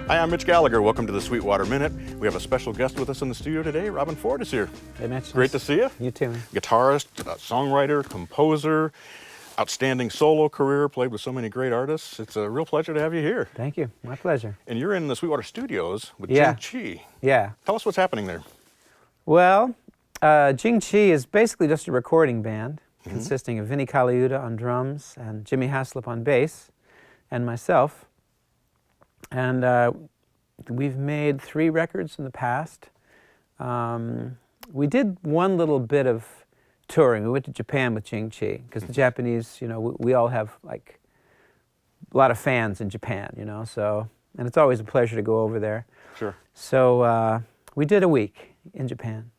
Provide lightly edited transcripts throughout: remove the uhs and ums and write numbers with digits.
Hi, I'm Mitch Gallagher. Welcome to the Sweetwater Minute. We have a special guest with us in the studio today. Robben Ford is here. Hey, Mitch. Great to see you. You too, man. Guitarist, songwriter, composer, outstanding solo career, played with so many great artists. It's a real pleasure to have you here. Thank you. My pleasure. And you're in the Sweetwater Studios with Yeah. Jing Chi. Yeah. Tell us what's happening there. Well, Jing Chi is basically just a recording band consisting of Vinnie Colaiuta on drums and Jimmy Haslip on bass and myself. And we've made 3 records in the past. We did one little bit of touring. We went to Japan with Jing Chi because the Japanese, you know, we all have like a lot of fans in Japan, you know, so, and it's always a pleasure to go over there. Sure. So we did a week in Japan.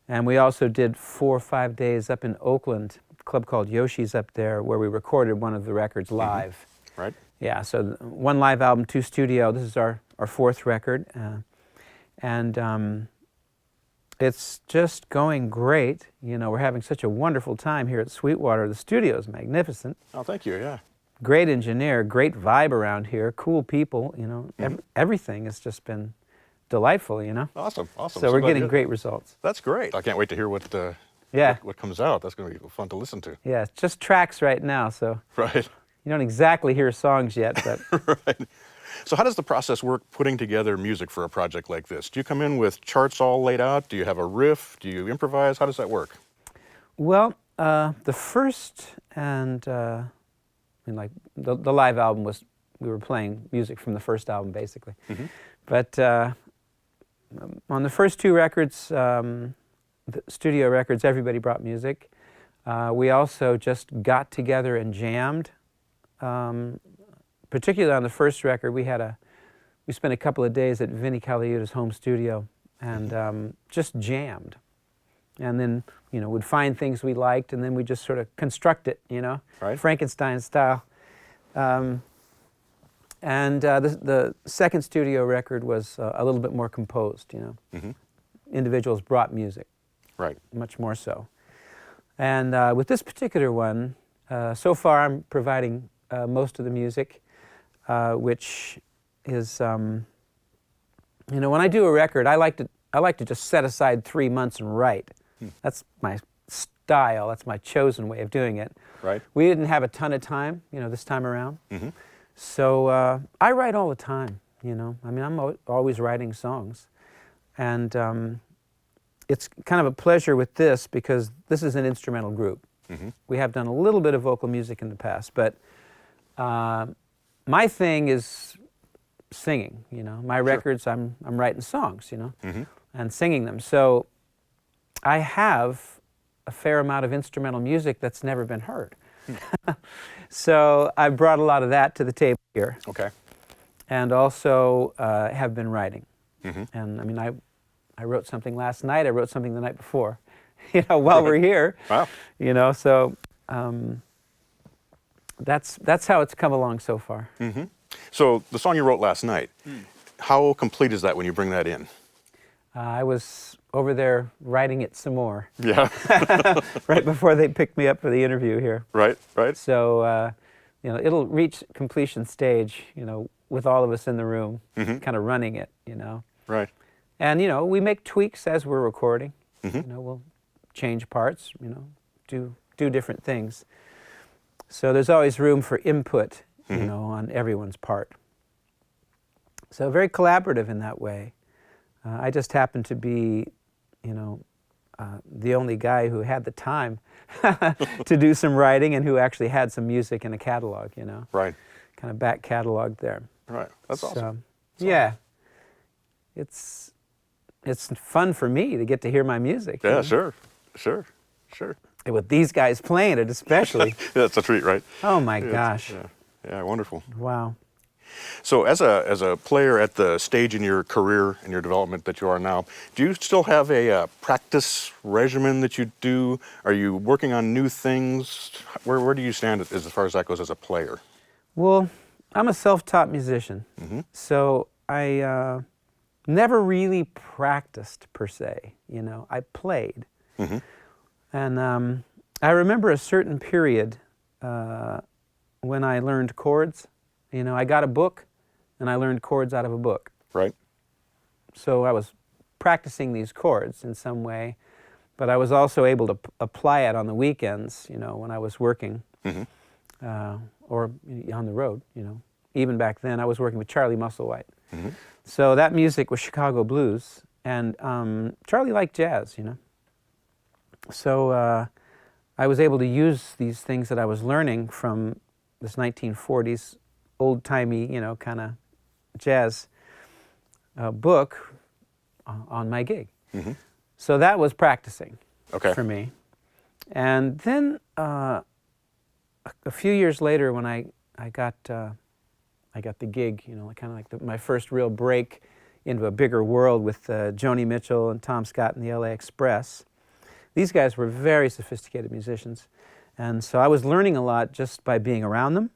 And we also did 4 or 5 days up in Oakland, a club called Yoshi's up there, where we recorded one of the records live. Right. Yeah, so 1 live album, 2 studio. This is our 4th record. And it's just going great. You know, we're having such a wonderful time here at Sweetwater. The studio's magnificent. Oh, thank you, yeah. Great engineer, great vibe around here, cool people, you know. Everything has just been delightful, you know. Awesome, awesome. So we're glad getting to- great results. That's great. I can't wait to hear what comes out. That's going to be fun to listen to. Yeah, it's just tracks right now, so Right. you don't exactly hear songs yet, but Right. So how does the process work putting together music for a project like this? Do you come in with charts all laid out? Do you have a riff? Do you improvise? How does that work? well, the first and I mean, like the live album was, we were playing music from the first album basically, but on the first 2 records, the studio records, everybody brought music. We also just got together and jammed. Particularly on the first record, we spent a couple of days at Vinnie Colaiuta's home studio and just jammed. And then, you know, would find things we liked, and then we just sort of construct it, you know, Right. Frankenstein style. The second studio record was a little bit more composed, you know. Individuals brought music, Right. much more so. And with this particular one, so far I'm providing most of the music, which is, you know, when I do a record, I like to just set aside 3 months and write. That's my style. That's my chosen way of doing it. Right. We didn't have a ton of time, you know, this time around. So I write all the time, you know. I mean, I'm always writing songs. And it's kind of a pleasure with this because this is an instrumental group. We have done a little bit of vocal music in the past, but my thing is singing, you know. My records, I'm writing songs, you know, and singing them. So I have a fair amount of instrumental music that's never been heard. So I brought a lot of that to the table here. Okay. And also have been writing. And I mean, I wrote something last night, I wrote something the night before, you know, while we're here. Wow. You know, so that's how it's come along so far. So the song you wrote last night, how complete is that when you bring that in? I was over there writing it some more. Yeah. Right before they picked me up for the interview here. Right, right. So, you know, it'll reach completion stage, you know, with all of us in the room, kind of running it, you know. Right. And, you know, we make tweaks as we're recording. You know, we'll change parts, you know, do different things. So there's always room for input, you know, on everyone's part. So very collaborative in that way. I just happen to be, you know, the only guy who had the time to do some writing and who actually had some music in a catalog, you know. Right. Kind of back catalog there. Right. That's awesome. Yeah. It's fun for me to get to hear my music. you Yeah, know? sure. And with these guys playing it especially. That's a treat, right? Oh my gosh. Yeah, wonderful. Wow. So as a player at the stage in your career and your development that you are now, do you still have a practice regimen that you do? Are you working on new things? Where do you stand as far as that goes as a player? Well, I'm a self-taught musician, so I never really practiced per se, you know. I played. And I remember a certain period when I learned chords. You know, I got a book and I learned chords out of a book. Right. So I was practicing these chords in some way, but I was also able to apply it on the weekends, you know, when I was working, or on the road, you know. Even back then, I was working with Charlie Musselwhite. So that music was Chicago blues, and Charlie liked jazz, you know. So I was able to use these things that I was learning from this 1940s old-timey, you know, kind of jazz book on my gig. So that was practicing for me. And then a few years later, when I got the gig, you know, kind of like my first real break into a bigger world with Joni Mitchell and Tom Scott and the LA Express. These guys were very sophisticated musicians, and so I was learning a lot just by being around them.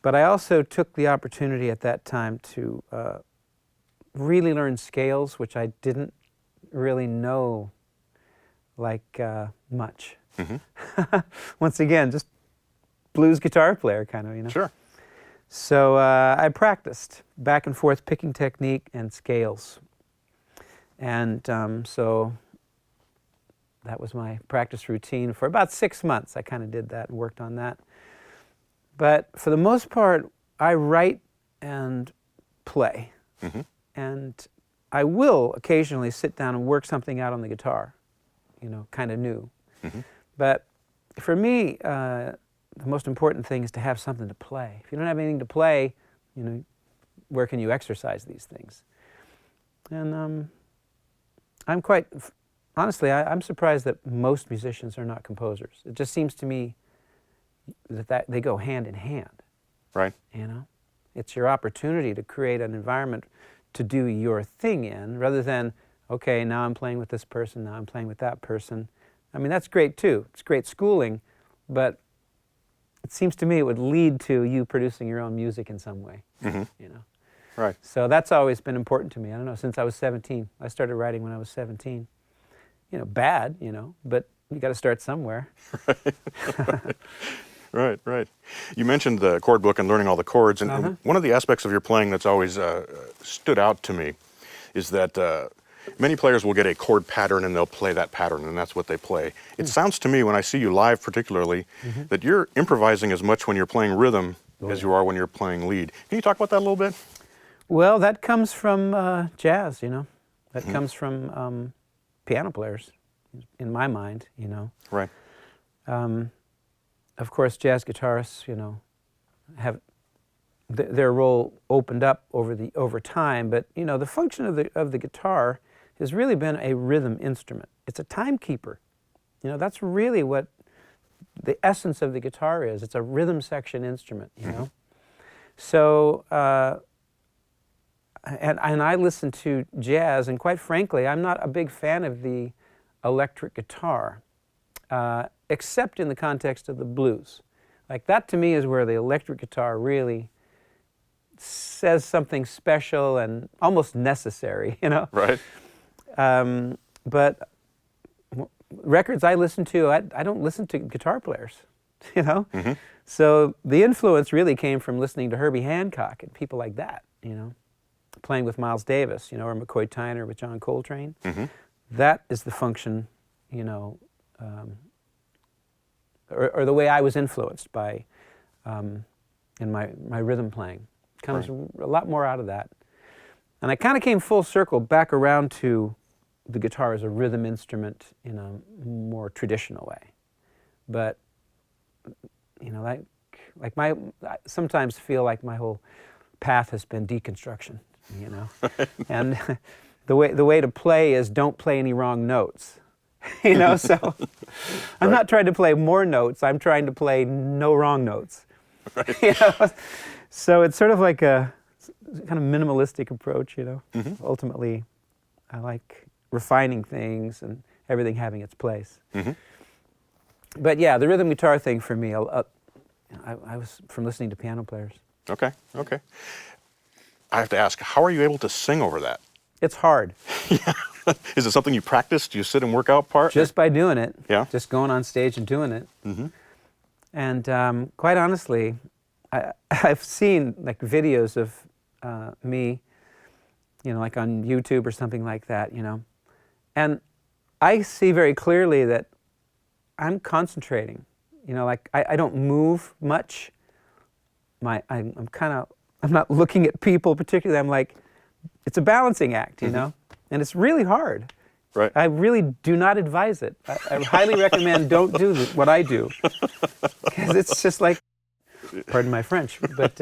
But I also took the opportunity at that time to really learn scales, which I didn't really know like much. Once again, just blues guitar player kind of, you know. Sure. So I practiced back and forth picking technique and scales. And so that was my practice routine. For about 6 months, I kind of did that and worked on that. But for the most part, I write and play. And I will occasionally sit down and work something out on the guitar, you know, kind of new. But for me, the most important thing is to have something to play. If you don't have anything to play, you know, where can you exercise these things? And I'm quite, honestly, I'm surprised that most musicians are not composers. It just seems to me that they go hand in hand. Right. You know, it's your opportunity to create an environment to do your thing in, rather than, okay, now I'm playing with this person, now I'm playing with that person. I mean, that's great too. It's great schooling, but it seems to me it would lead to you producing your own music in some way. You know. Right. So that's always been important to me. I don't know, since I was 17. I started writing when I was 17. You know, bad, you know, but you got to start somewhere. Right, right. You mentioned the chord book and learning all the chords, and one of the aspects of your playing that's always stood out to me is that many players will get a chord pattern and they'll play that pattern, and that's what they play. It sounds to me, when I see you live particularly, that you're improvising as much when you're playing rhythm as you are when you're playing lead. Can you talk about that a little bit? Well, that comes from jazz, you know. That comes from piano players, in my mind, you know. Right. Of course, jazz guitarists, you know, have their role opened up over time, but you know, the function of the guitar has really been a rhythm instrument. It's a timekeeper. You know, that's really what the essence of the guitar is. It's a rhythm section instrument, you know. So, and I listen to jazz, and quite frankly, I'm not a big fan of the electric guitar, except in the context of the blues. Like, that to me is where the electric guitar really says something special and almost necessary, you know? Right. But records I listen to, I don't listen to guitar players, you know? So the influence really came from listening to Herbie Hancock and people like that, you know? Playing with Miles Davis, you know, or McCoy Tyner with John Coltrane. That is the function, you know, or the way I was influenced by in my rhythm playing. Comes a lot more out of that. And I kind of came full circle back around to the guitar as a rhythm instrument in a more traditional way. But, you know, I sometimes feel like my whole path has been deconstruction, you know. And the way to play is don't play any wrong notes. You know, so I'm not trying to play more notes, I'm trying to play no wrong notes. You know? So it's sort of like a kind of minimalistic approach, you know. Ultimately, I like refining things and everything having its place. But yeah, the rhythm guitar thing for me, I was from listening to piano players. Okay, okay. I have to ask, how are you able to sing over that? It's hard. Yeah. Is it something you practice? Do you sit and work out part? Just by doing it. Yeah. Just going on stage and doing it. And quite honestly, I've seen like videos of me, you know, like on YouTube or something like that, you know. And I see very clearly that I'm concentrating, you know, like I don't move much. I'm not looking at people particularly. I'm like, it's a balancing act, you know, and it's really hard. Right. I really do not advise it. I highly recommend don't do what I do, because it's just like, pardon my French, but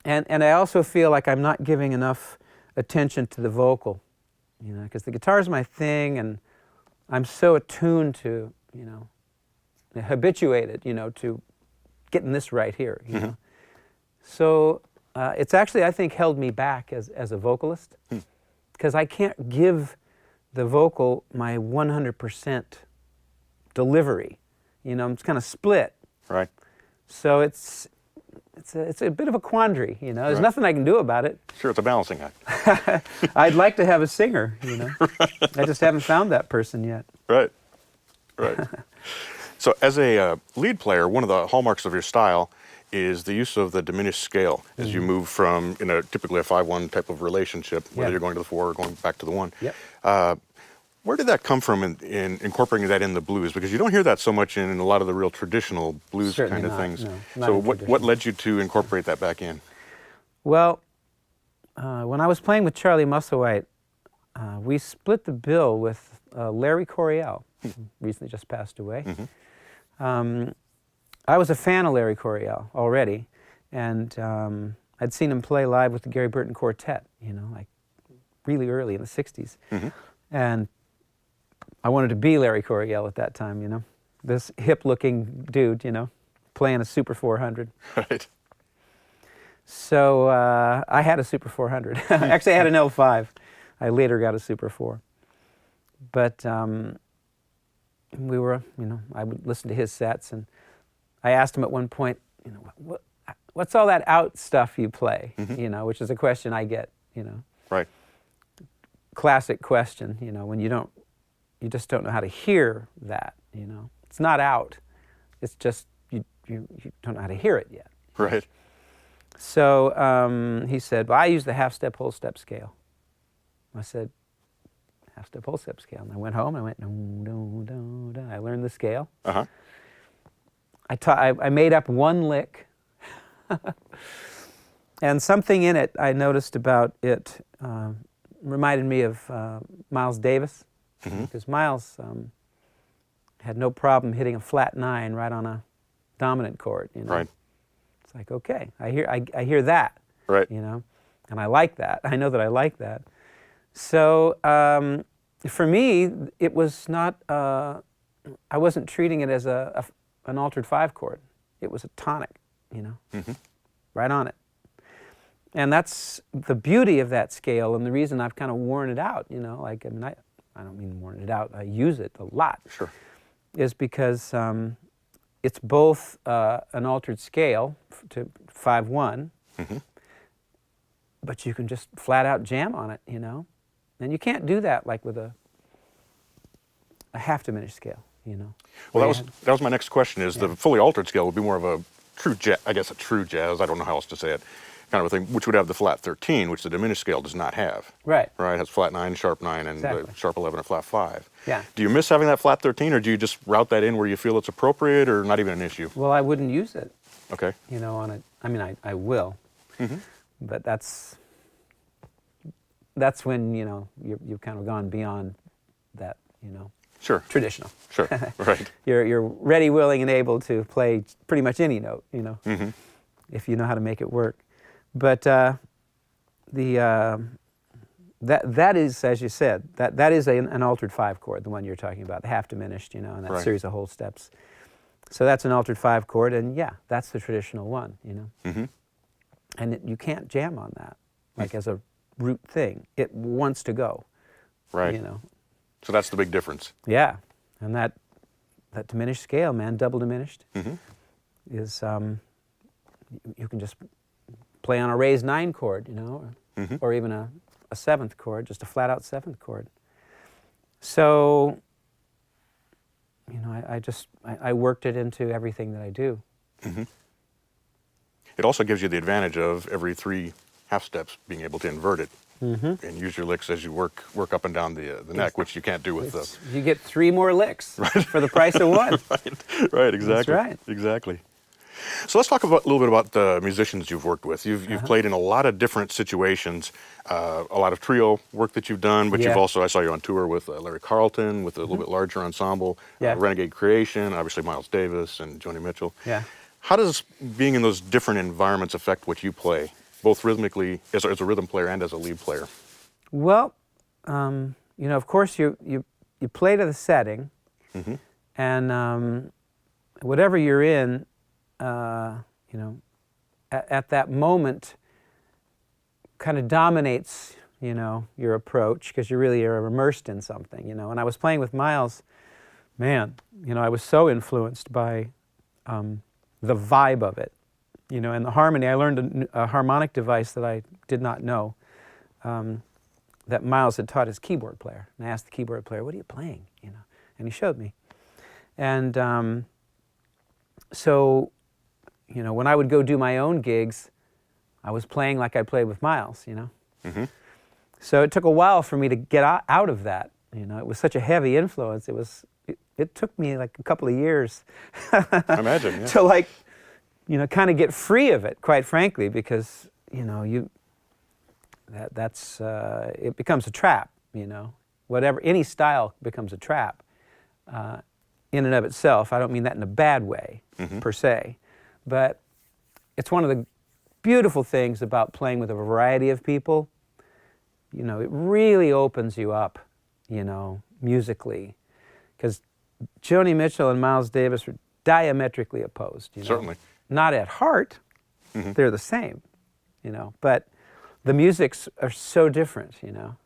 and I also feel like I'm not giving enough attention to the vocal, you know, because the guitar is my thing, and I'm so attuned to, you know, habituated, you know, to getting this right here, you know. So it's actually, I think, held me back as a vocalist, because I can't give the vocal my 100% delivery. You know, it's kind of split. Right. So it's a bit of a quandary, you know. There's nothing I can do about it. Sure, it's a balancing act. I'd like to have a singer, you know. I just haven't found that person yet. Right. Right. So as a lead player, one of the hallmarks of your style is the use of the diminished scale as you move from, in a typically a 5-1 type of relationship, whether you're going to the 4 or going back to the 1. Yep. Where did that come from in incorporating that in the blues? Because you don't hear that so much in a lot of the real traditional blues Certainly kind of not, things. no, not So in what traditional. led you to incorporate that back in? Well, when I was playing with Charlie Musselwhite, we split the bill with Larry Coryell, who recently just passed away. I was a fan of Larry Coryell already, and I'd seen him play live with the Gary Burton Quartet, you know, like really early in the 60s. And I wanted to be Larry Coryell at that time, you know, this hip-looking dude, you know, playing a Super 400. Right. So I had a Super 400. Actually, I had an L5. I later got a Super 4. But we were, you know, I would listen to his sets, and I asked him at one point, you know, what's all that out stuff you play? You know, which is a question I get, you know. Right. Classic question, you know, when you just don't know how to hear that, you know. It's not out. It's just you don't know how to hear it yet. Right. So he said, well, I use the half-step, whole-step scale. I said, half-step, whole-step scale. And I went home, and I went, no, do, do. I learned the scale. I made up one lick. And something in it I noticed about it reminded me of Miles Davis. Because Miles had no problem hitting a flat 9 right on a dominant chord, you know. Right. It's like, okay, I hear that, Right. you know, and I like that. I know that I like that. So for me, it was not, I wasn't treating it as an altered 5 chord. It was a tonic, you know, right on it. And that's the beauty of that scale, and the reason I've kind of worn it out, you know, like, I mean, I don't mean worn it out, I use it a lot. Sure. Is because it's both an altered scale to 5-1, but you can just flat out jam on it, you know. And you can't do that like with a half diminished scale, you know. Well, that was my next question. Is the fully altered scale would be more of a true jazz, I guess a true jazz. I don't know how else to say it. Kind of a thing, which would have the flat 13, which the diminished scale does not have. Right. Right. It has flat 9, sharp 9, and sharp 11 and flat 5. Yeah. Do you miss having that flat 13, or do you just route that in where you feel it's appropriate, or not even an issue? Well, I wouldn't use it. Okay. You know, on it. I mean, I will. But that's when, you know, you've kind of gone beyond that, you know. Sure. Traditional. Sure. Right. You're ready, willing, and able to play pretty much any note, you know, if you know how to make it work. But that is, as you said, that is an altered 5 chord, the one you're talking about, the half diminished, you know, and that series of whole steps. So that's an altered 5 chord, and yeah, that's the traditional one, you know. And you can't jam on that, like as a root thing. It wants to go, Right. you know. So that's the big difference. Yeah, and that diminished scale, man, double diminished, is you can just play on a raised 9 chord, you know, or even a 7th chord, just a flat out 7th chord. So, you know, I worked it into everything that I do. It also gives you the advantage of every 3 half steps, being able to invert it and use your licks as you work up and down the neck, which you can't do with the. You get 3 more licks for the price of 1. Right, exactly. That's right. Exactly. So let's talk a little bit about the musicians you've worked with. You've played in a lot of different situations, a lot of trio work that you've done, but Yeah. you've also, I saw you on tour with Larry Carlton, with a little bit larger ensemble, Yeah. Renegade Creation, obviously Miles Davis and Joni Mitchell. Yeah. How does being in those different environments affect what you play, both rhythmically, as a rhythm player and as a lead player? Well, you know, of course, you play to the setting, and whatever you're in, you know, at that moment, kind of dominates, you know, your approach, because you really are immersed in something, you know. And I was playing with Miles, man, you know, I was so influenced by the vibe of it, you know, and the harmony. I learned a harmonic device that I did not know, that Miles had taught his keyboard player. And I asked the keyboard player, "What are you playing?" You know, and he showed me. And so, you know, when I would go do my own gigs, I was playing like I played with Miles, you know. So it took a while for me to get out of that. You know, it was such a heavy influence. It took me like a couple of years I imagine, yeah. to, like, you know, kind of get free of it, quite frankly, because, you know, it becomes a trap, you know. Any style becomes a trap in and of itself. I don't mean that in a bad way, per se, but it's one of the beautiful things about playing with a variety of people. You know, it really opens you up, you know, musically, because Joni Mitchell and Miles Davis were diametrically opposed, you know. Certainly. Not at heart, they're the same, you know, but the musics are so different, you know.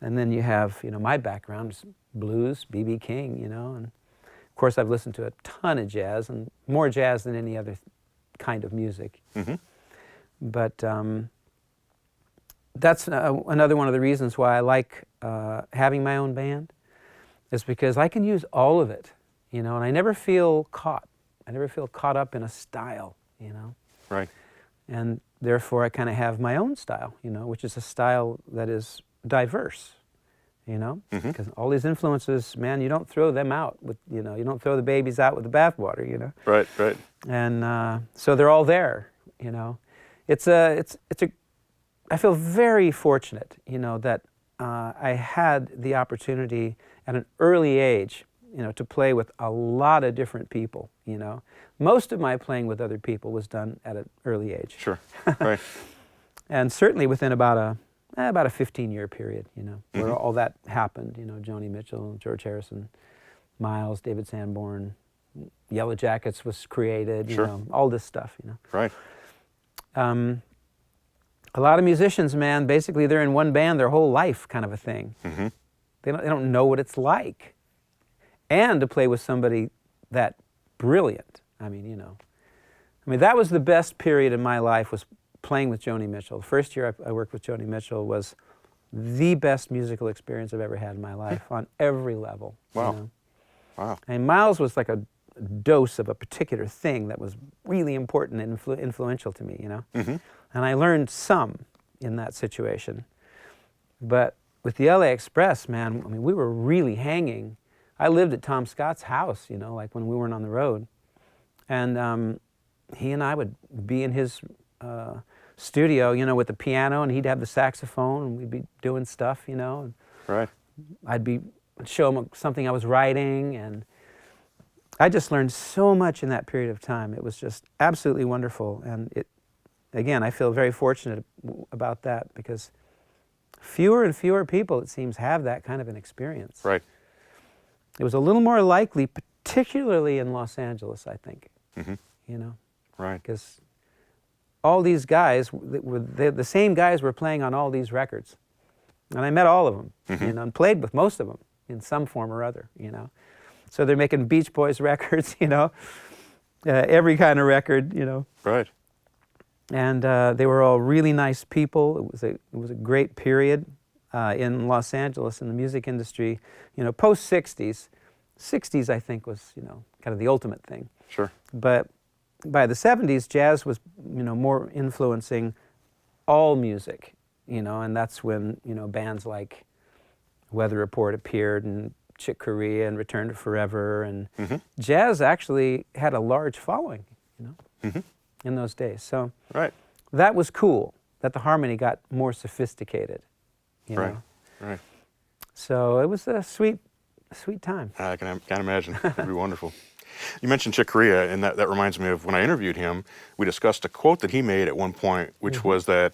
And then you have, you know, my background is blues, B.B. King, you know, and of course I've listened to a ton of jazz, and more jazz than any other kind of music. But that's another one of the reasons why I like having my own band, is because I can use all of it, you know, and I never feel caught. I never feel caught up in a style, you know. Right. And therefore I kind of have my own style, you know, which is a style that is diverse, you know, because all these influences, man, you don't throw them out with, you know, you don't throw the babies out with the bathwater, you know. Right, right. And so they're all there, you know. I feel very fortunate, you know, that I had the opportunity at an early age, you know, to play with a lot of different people, you know. Most of my playing with other people was done at an early age. Sure, right. And certainly within about a 15-year period, you know, where all that happened, you know, Joni Mitchell, George Harrison, Miles, David Sanborn, Yellow Jackets was created, you know, all this stuff, you know. Right. A lot of musicians, man, basically they're in one band their whole life, kind of a thing. They don't know what it's like. And to play with somebody that brilliant, I mean, you know. I mean, that was the best period in my life, was playing with Joni Mitchell. The first year I worked with Joni Mitchell was the best musical experience I've ever had in my life, on every level. Wow. You know? Wow. And Miles was like a dose of a particular thing that was really important and influential to me, you know. And I learned some in that situation. But with the LA Express, man, I mean, we were really hanging. I lived at Tom Scott's house, you know, like when we weren't on the road. And he and I would be in his studio, you know, with the piano, and he'd have the saxophone, and we'd be doing stuff, you know. And Right. I'd show him something I was writing, and I just learned so much in that period of time. It was just absolutely wonderful. And again, I feel very fortunate about that, because fewer and fewer people, it seems, have that kind of an experience. Right. It was a little more likely, particularly in Los Angeles, I think. You know? Right. Because all these guys, the same guys were playing on all these records. And I met all of them, you know, and played with most of them in some form or other, you know. So they're making Beach Boys records, you know, every kind of record, you know. Right. And they were all really nice people. It was a great period in Los Angeles in the music industry, you know, post-'60s. 60s, I think, was, you know, kind of the ultimate thing. Sure. But by the 70s, jazz was, you know, more influencing all music, and that's when, bands like Weather Report appeared, and Chick Corea and Return to Forever, and jazz actually had a large following, in those days. So Right. that was cool, that the harmony got more sophisticated, Right. know. Right. So it was a sweet time. I can't imagine. It'd be wonderful. You mentioned Chick Corea, and that reminds me of when I interviewed him, we discussed a quote that he made at one point, which was that,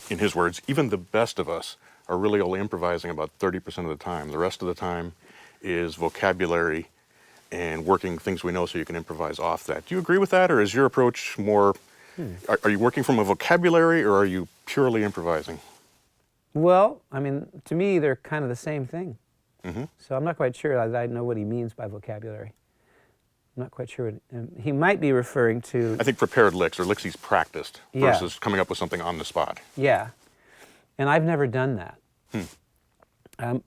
in his words, even the best of us are really only improvising about 30% of the time. The rest of the time is vocabulary and working things we know so you can improvise off that. Do you agree with that, or is your approach more, are you working from a vocabulary, or are you purely improvising? Well, I mean, to me, they're kind of the same thing. So I'm not quite sure I know what he means by vocabulary. I'm not quite sure. He might be referring to... I think prepared licks, or licks he's practiced, Yeah. versus coming up with something on the spot. Yeah. And I've never done that.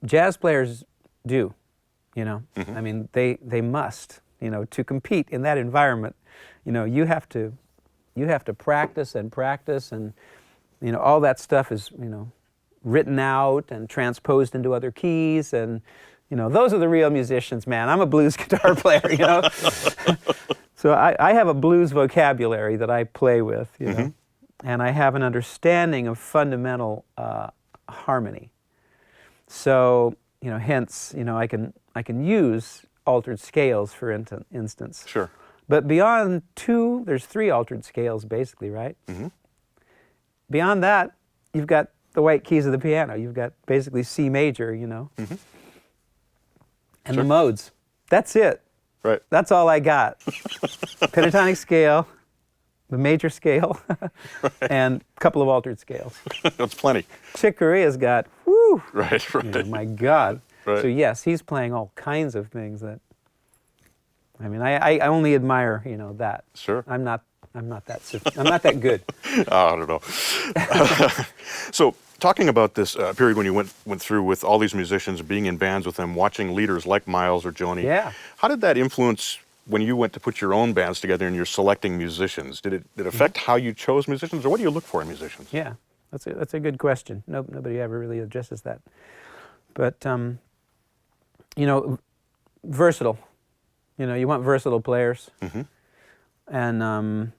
Jazz players do, I mean, they must, to compete in that environment. You have to practice and practice, and, all that stuff is, written out and transposed into other keys, and, those are the real musicians, man. I'm a blues guitar player, So I have a blues vocabulary that I play with, and I have an understanding of fundamental harmony. So, hence, I can use altered scales, for instance. Sure. But beyond two, there's three altered scales, basically, right? Beyond that, you've got the white keys of the piano. You've got basically C major, and the modes. That's it. Right. That's all I got. Pentatonic scale, the major scale, and a couple of altered scales. That's plenty. Chick Corea's got, whoo! Right, right. My God. Right. So yes, he's playing all kinds of things that, I mean, I only admire, that. Sure. I'm not that good. I don't know. So, talking about this period when you went through with all these musicians, being in bands with them, watching leaders like Miles or Joni. Yeah. How did that influence when you went to put your own bands together and you're selecting musicians? Did it affect how you chose musicians, or what do you look for in musicians? Yeah, that's a good question. Nobody ever really addresses that. But versatile. You want versatile players. And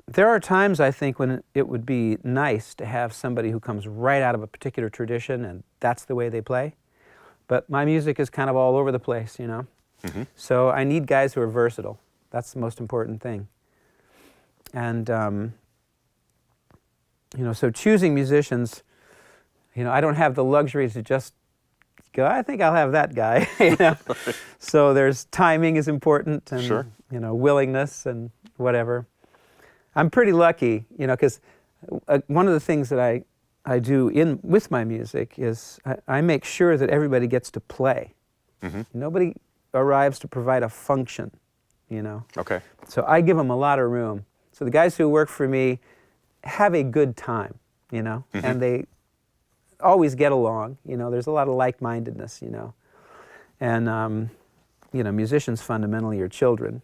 there are times, I think, when it would be nice to have somebody who comes right out of a particular tradition and that's the way they play. But my music is kind of all over the place, So I need guys who are versatile. That's the most important thing. And, so choosing musicians, I don't have the luxury to just go, I think I'll have that guy, So there's timing is important, and, Sure. Willingness and whatever. I'm pretty lucky, because one of the things that I do with my music is I make sure that everybody gets to play. Nobody arrives to provide a function, Okay. So I give them a lot of room. So the guys who work for me have a good time, and they always get along. There's a lot of like-mindedness, and musicians fundamentally are children,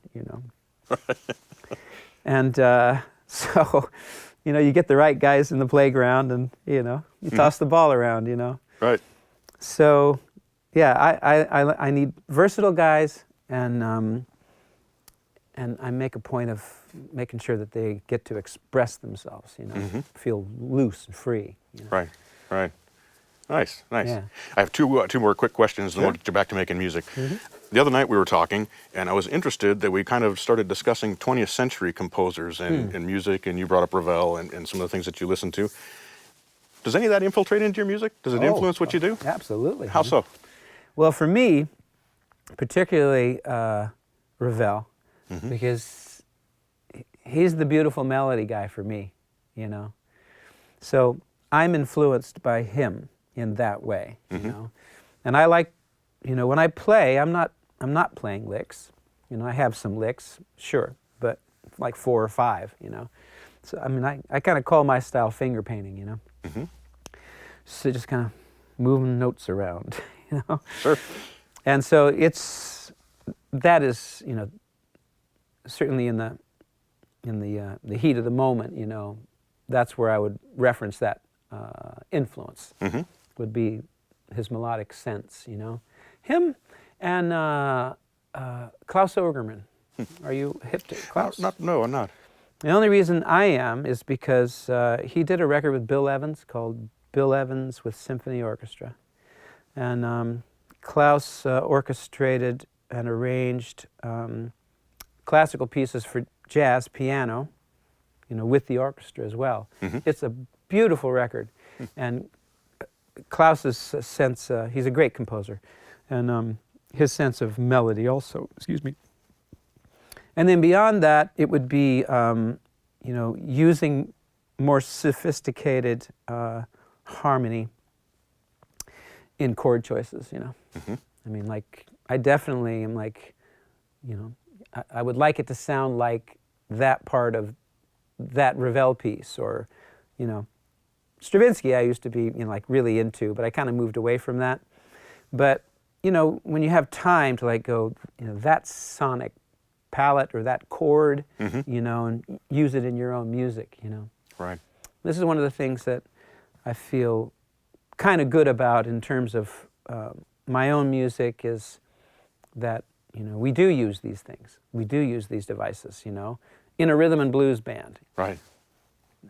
And so, you get the right guys in the playground, and, you toss the ball around, Right. So, yeah, I need versatile guys, and I make a point of making sure that they get to express themselves, feel loose and free. Right, right. Nice, nice. Yeah. I have two more quick questions, and Sure. we'll get you back to making music. The other night we were talking, and I was interested that we kind of started discussing 20th century composers and music, and you brought up Ravel and some of the things that you listen to. Does any of that infiltrate into your music? Does it influence what you do? Absolutely. How so? Well, for me, particularly Ravel, because he's the beautiful melody guy for me, So I'm influenced by him in that way, And I like, when I play, I'm not playing licks. I have some licks, sure, but like 4 or 5, So I mean, I kind of call my style finger painting, So just kind of moving notes around, Sure. And so that is, certainly in the heat of the moment, that's where I would reference that influence. Mm-hmm. Would be his melodic sense, you know. Him and Klaus Ogerman. Are you hip to Klaus? No, I'm not. The only reason I am is because he did a record with Bill Evans called Bill Evans with Symphony Orchestra. And Klaus orchestrated and arranged classical pieces for jazz piano, you know, with the orchestra as well. Mm-hmm. It's a beautiful record. And Klaus's sense, he's a great composer, and his sense of melody also, excuse me. And then beyond that, it would be, you know, using more sophisticated harmony in chord choices, you know. Mm-hmm. I mean, like, I definitely am like, you know, I would like it to sound like that part of that Ravel piece, or, you know, Stravinsky I used to be, you know, like really into, but I kind of moved away from that. But, you know, when you have time to like go, you know, that sonic palette or that chord, Mm-hmm. you know, and use it in your own music, you know. Right. This is one of the things that I feel kind of good about in terms of my own music, is that, you know, we do use these things. We do use these devices, you know, in a rhythm and blues band. Right.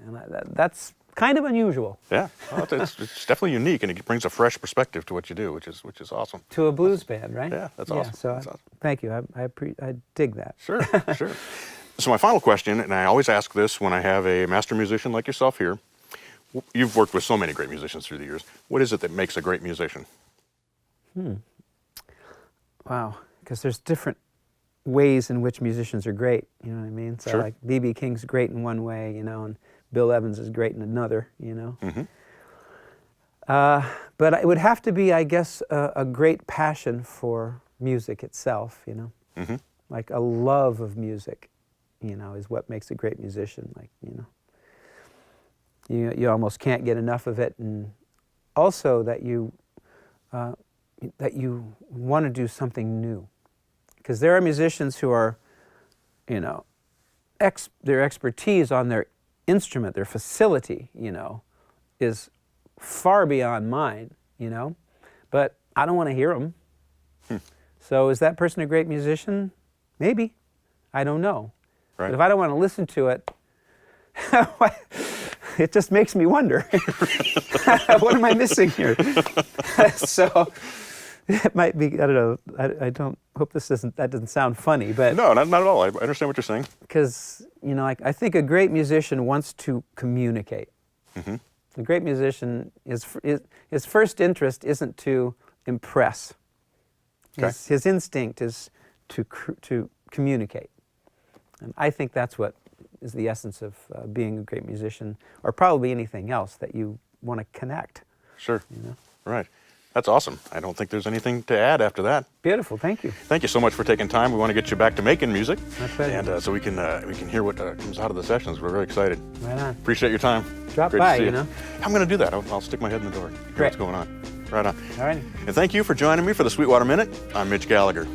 And that's kind of unusual. Yeah, well, it's definitely unique, and it brings a fresh perspective to what you do, which is awesome. To a blues band, right? Yeah, that's awesome. So That's awesome. thank you. I dig that. Sure, sure. So my final question, and I always ask this when I have a master musician like yourself here. You've worked with so many great musicians through the years. What is it that makes a great musician? Wow, because there's different ways in which musicians are great. You know what I mean? So Sure. like B.B. King's great in one way, you know, and Bill Evans is great in another, you know. Mm-hmm. But it would have to be, I guess, a great passion for music itself, you know. Mm-hmm. Like a love of music, you know, is what makes a great musician. Like, you know, you almost can't get enough of it, and also that you want to do something new, because there are musicians who are, you know, their expertise on their instrument, their facility, you know, is far beyond mine, you know, but I don't want to hear them. So is that person a great musician? Maybe. I don't know. Right. But if I don't want to listen to it, it just makes me wonder, what am I missing here? So it might be, I don't know, I don't hope that doesn't sound funny, but No, not at all. I understand what you're saying. because, you know, I think a great musician wants to communicate. Mm-hmm. A great musician, his first interest isn't to impress. Okay. His instinct is to communicate. And I think that's what is the essence of being a great musician, or probably anything else, that you want to connect. Sure. You know? Right. That's awesome. I don't think there's anything to add after that. Beautiful, thank you. Thank you so much for taking time. We want to get you back to making music, My pleasure. and so we can hear what comes out of the sessions. We're very excited. Right on. Appreciate your time. Drop Great by, to see you know. I'm going to do that. I'll stick my head in the door. Hear Great. what's going on. Right on. All righty. And thank you for joining me for the Sweetwater Minute. I'm Mitch Gallagher.